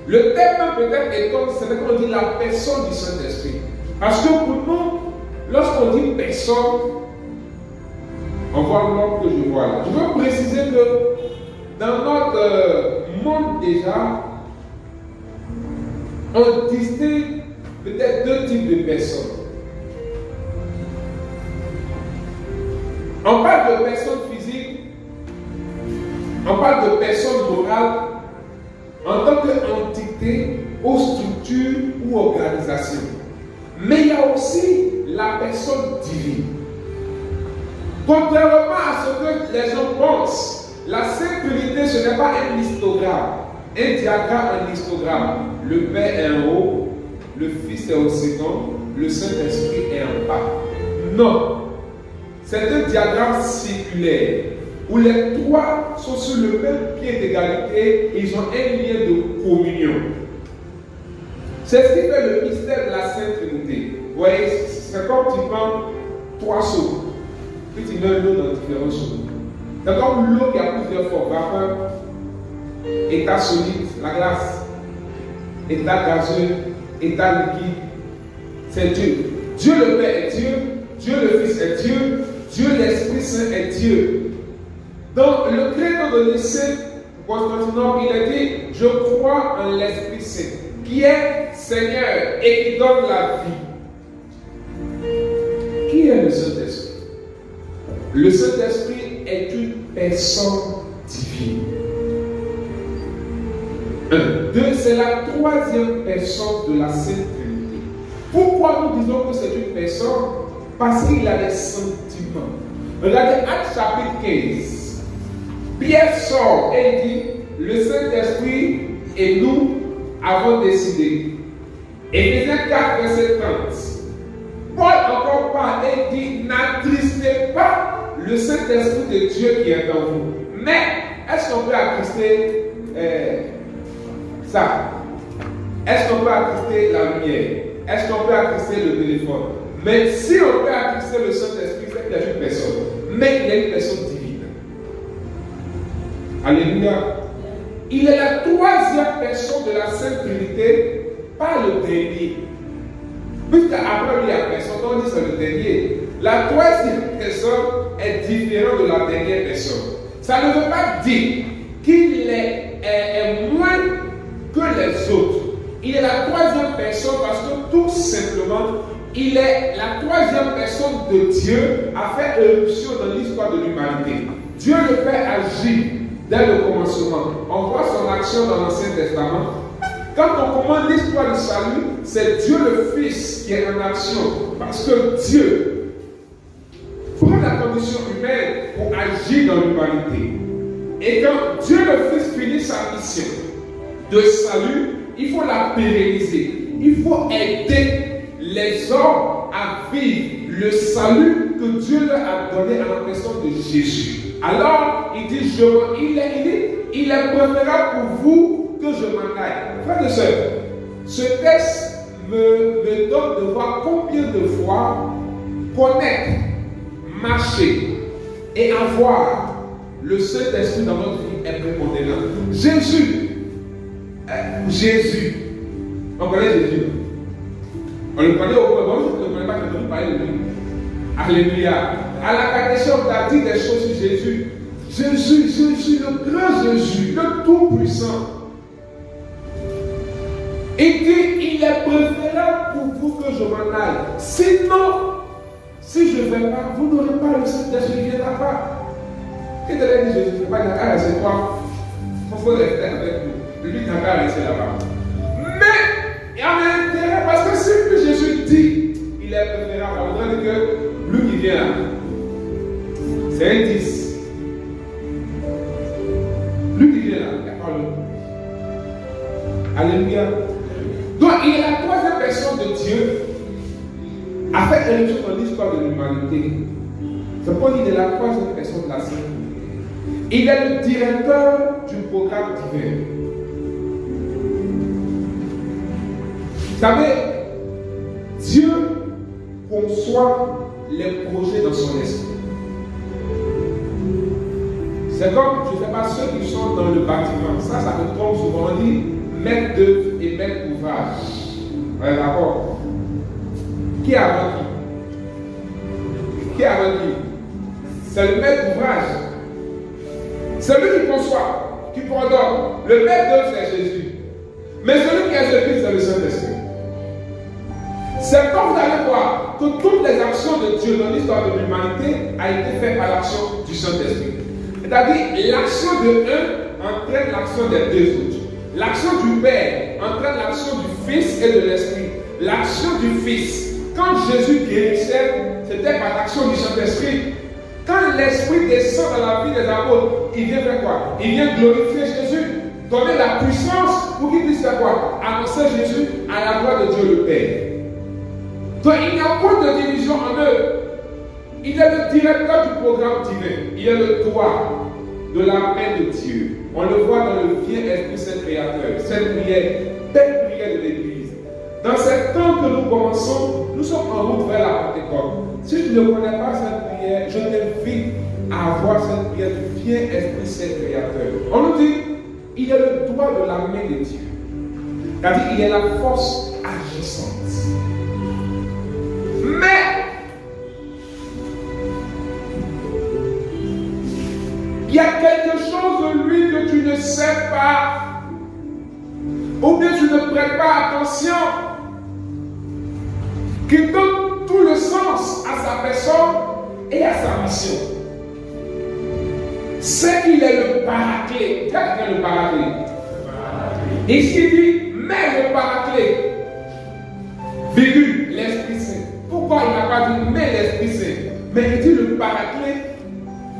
Le thème peut-être est comme, c'est qu'on dit la personne du Saint-Esprit. Parce que pour nous, lorsqu'on dit personne, on voit l'homme que je vois là. Je veux préciser que dans notre monde déjà, on distingue peut-être deux types de personnes. On parle de personnes physiques, on parle de personnes morales en tant qu'entité ou structure ou organisation. Mais il y a aussi la personne divine. Contrairement à ce que les gens pensent, la Sainte Trinité, ce n'est pas un histogramme, un diagramme, un histogramme. Le Père est en haut, le Fils est au second, le Saint-Esprit est en bas. Non, c'est un diagramme circulaire où les trois sont sur le même pied d'égalité et ils ont un lien de communion. C'est ce qui fait le mystère de la Sainte Trinité. Vous voyez, c'est comme tu prends trois seaux. Puis tu mets l'eau dans différents seaux. C'est comme l'eau qui a plusieurs formes. Vapeur, état solide, la glace, état gazeux, état liquide. C'est Dieu. Dieu le Père est Dieu, Dieu le Fils est Dieu, Dieu l'Esprit Saint est Dieu. Dans le credo de Nicée, Constantinople, il a dit: je crois en l'Esprit Saint, qui est Seigneur et qui donne la vie. Qui est le Saint-Esprit? Le Saint-Esprit est une personne divine. 1. 2. C'est la troisième personne de la Sainte Trinité. Pourquoi nous disons que c'est une personne? Parce qu'il a des sentiments. Regardez Actes chapitre 15. Pierre sort et dit: le Saint-Esprit et nous avons décidé. Éphésiens 4, verset 30. Paul encore parle et dit: n'attristez pas le Saint-Esprit de Dieu qui est en vous. Mais est-ce qu'on peut attrister ça? Est-ce qu'on peut attrister la lumière? Est-ce qu'on peut attrister le téléphone? Mais si on peut attrister le Saint-Esprit, c'est qu'il y a une personne. Mais il y a une personne divine. Alléluia. Il est la troisième personne de la Sainte Trinité, pas le dernier. Puisqu'après lui, il y a personne, on dit c'est le dernier. La troisième personne est différente de la dernière personne. Ça ne veut pas dire qu'il est moins que les autres. Il est la troisième personne parce que tout simplement, il est la troisième personne de Dieu à faire éruption dans l'histoire de l'humanité. Dieu le Père agit dès le commencement. On voit son action dans l'Ancien Testament. Quand on commence l'histoire du salut, c'est Dieu le Fils qui est en action. Parce que Dieu prend la condition humaine pour agir dans l'humanité. Et quand Dieu le Fils finit sa mission de salut, il faut la pérenniser. Il faut aider les hommes à vivre le salut que Dieu leur a donné à la personne de Jésus. Alors, il dit, il est préférable pour vous que je m'en aille. Frères et sœurs, ce texte me donne de voir combien de fois connaître, marcher et avoir le Saint-Esprit dans notre vie est prépondérant. Jésus, on connaît Jésus. On le connaît au point, on ne connaît pas que nous parler de lui. Alléluia. À la catéchèse, on a dit des choses sur Jésus. Jésus, le grand Jésus, le Tout-Puissant. Il dit, il est préférable pour vous que je m'en aille. Sinon, si je ne vais pas, vous n'aurez pas le Saint-Esprit qui viendra pas. Et de là, Jésus ne fait pas qu'à rester quoi? Il faut rester avec nous. Lui n'a qu'à rester là-bas. Mais, il y a un intérêt parce que si Jésus dit, il est préférable, on va dire que lui qui vient là, c'est un 10. Lui qui vient là, il n'y a pas l'autre. Alléluia. Donc, il est la troisième personne de Dieu à faire éruption dans l'histoire de l'humanité. C'est pourquoi il est la troisième personne de la Sainte. Il est le directeur du programme divin. Vous savez, Dieu conçoit les projets dans son esprit. C'est comme, je ne sais pas, ceux qui sont dans le bâtiment. Ça me trompe souvent. On dit maître d'œuvre et maître d'ouvrage. On est d'accord? Qui est avant qui? Qui est avant qui? C'est le maître d'ouvrage. Celui qui conçoit, qui coordonne. Le maître d'œuvre, c'est Jésus. Mais celui qui exécute, c'est le Saint-Esprit. C'est quand vous allez voir que toutes les actions de Dieu dans l'histoire de l'humanité a été faites par l'action du Saint-Esprit. C'est-à-dire, l'action de un entraîne l'action des deux autres. L'action du Père entraîne l'action du Fils et de l'Esprit. L'action du Fils, quand Jésus guérissait, c'était par l'action du Saint-Esprit. Quand l'Esprit descend dans la vie des apôtres, il vient faire quoi? Il vient glorifier Jésus, donner la puissance pour qu'il puisse faire quoi? Annoncer Jésus à la gloire de Dieu le Père. Donc il n'y a pas de division en eux. Il est le directeur du programme divin. Il est le toit de la main de Dieu. On le voit dans le vieux Esprit Saint Créateur. Cette prière, belle prière de l'Église. Dans ce temps que nous commençons, nous sommes en route vers la Pentecôte. Si tu ne connais pas cette prière, je t'invite à avoir cette prière du vieux Esprit Saint Créateur. On nous dit, il est le doigt de la main de Dieu. C'est-à-dire, il est la force agissante. Mais, il y a quelque chose de lui que tu ne sais pas, ou bien tu ne prêtes pas attention, qui donne tout le sens à sa personne et à sa mission. C'est qu'il est le paraclet. Qu'est-ce que le paraclet? Ici il dit, mais le paraclet, virgule, l'Esprit Saint. Pourquoi il n'a pas dit mais l'Esprit Saint? Mais il dit le paraclet.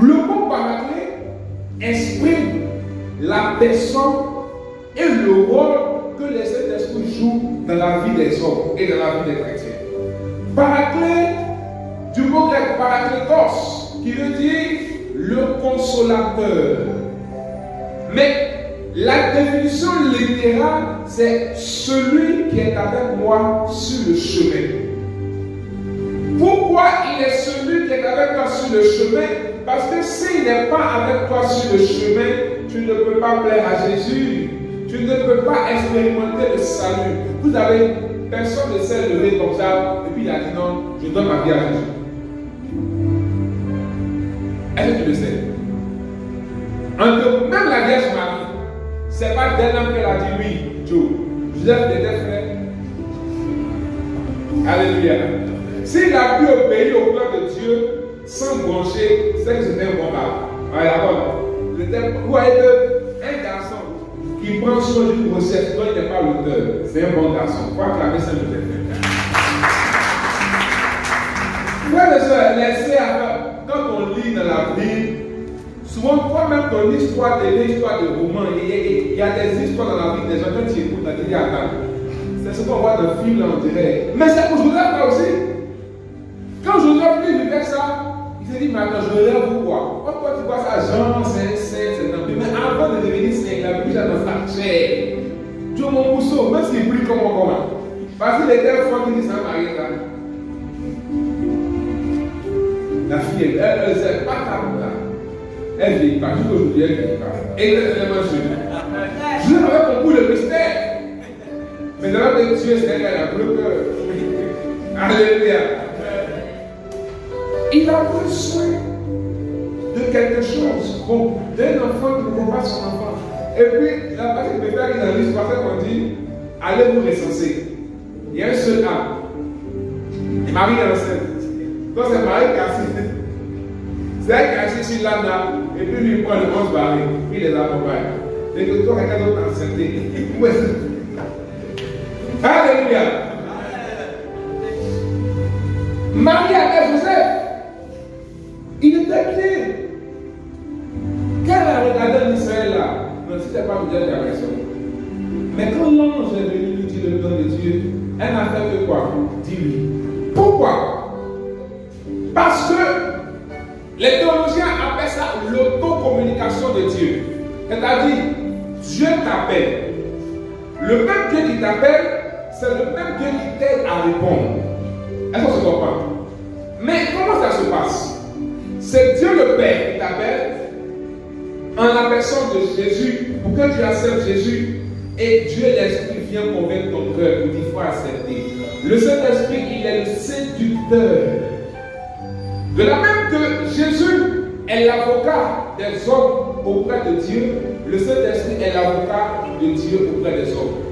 Le mot paraclet exprime la personne et le rôle que les Saint-Esprit jouent dans la vie des hommes et dans la vie des chrétiens. Paraclet, du mot grec parakletos, qui veut dire le consolateur. Mais la définition littérale, c'est celui qui est avec moi sur le chemin. Pourquoi il est celui qui est avec toi sur le chemin? Parce que s'il n'est pas avec toi sur le chemin, tu ne peux pas plaire à Jésus. Tu ne peux pas expérimenter le salut. Vous avez, personne ne s'est levé comme ça, et puis il a dit non, je donne ma vie à Jésus. Est-ce que tu le sais? Même la Vierge Marie, c'est pas d'un homme qu'elle a dit oui, Joe. Joseph était frère. Alléluia. S'il a pu obéir au plan de Dieu sans broncher, c'est que c'était un bon gars. Ouais, d'accord. Vous voyez qu'un garçon qui prend soin d'une grossesse dont il n'est pas l'auteur, c'est un bon garçon. Il faut acclamer ça de frère. Frères et sœurs, laissez à quand on lit dans la Bible, souvent, toi-même, ton histoire de l'histoire de roman, il y a des histoires dans la vie des gens, quand tu écoutes, tu dis, attends, c'est ce qu'on voit dans le film, là, on dirait. Mais c'est pour Joseph, là aussi. Quand Joseph lui vivait ça, il s'est dit, mais attends, je rêve ou quoi? Pourquoi tu vois ça, Jean, c'est un peu. Mais avant de devenir saint, il a vu ça dans sa chair. Dieu, mon mousseau, même s'il brille comme on commence. Parce qu'il était fort qui dit ça, Marie, là. La fille, elle ne sait pas comme là. Elle ne vit pas, jusqu'aujourd'hui, elle ne vit pas. Exactement, je n'avais compris le mystère. Mais dans la Dieu, c'est elle a plus peur. Alléluia. Il a besoin de quelque chose. Bon, d'un enfant qui ne voit pas son enfant. Et puis, la partie de mes pères qui dans l'histoire, on dit, allez vous recenser. Il y a un seul âme. Et Marie est enceinte. Donc c'est Marie qui a assisté. C'est elle qui a assisté sur l'âne, et puis lui il prend le 11 barils, il les accompagne. Et que toi, quelqu'un d'autre a enceinté. Alléluia. Marie avait Joseph. Il était bien. Quand elle a regardé en Israël là, non, c'était pas Joseph qui a personne. Mais quand l'ange est venu lui dire le plan de Dieu, elle n'a fait que quoi? Dis oui. Pourquoi? Parce que les théologiens appellent ça l'autocommunication de Dieu. C'est-à-dire, Dieu t'appelle. Le même Dieu qui t'appelle, c'est le même Dieu qui t'aide à répondre. Est-ce qu'on se comprend? Mais comment ça se passe? C'est Dieu le Père qui t'appelle en la personne de Jésus pour que tu acceptes Jésus Et Dieu l'Esprit vient convaincre ton cœur pour qu'il faut accepter. Le Saint-Esprit, il est le séducteur. De la même que Jésus est l'avocat des hommes auprès de Dieu, le Saint-Esprit est l'avocat de Dieu auprès des hommes.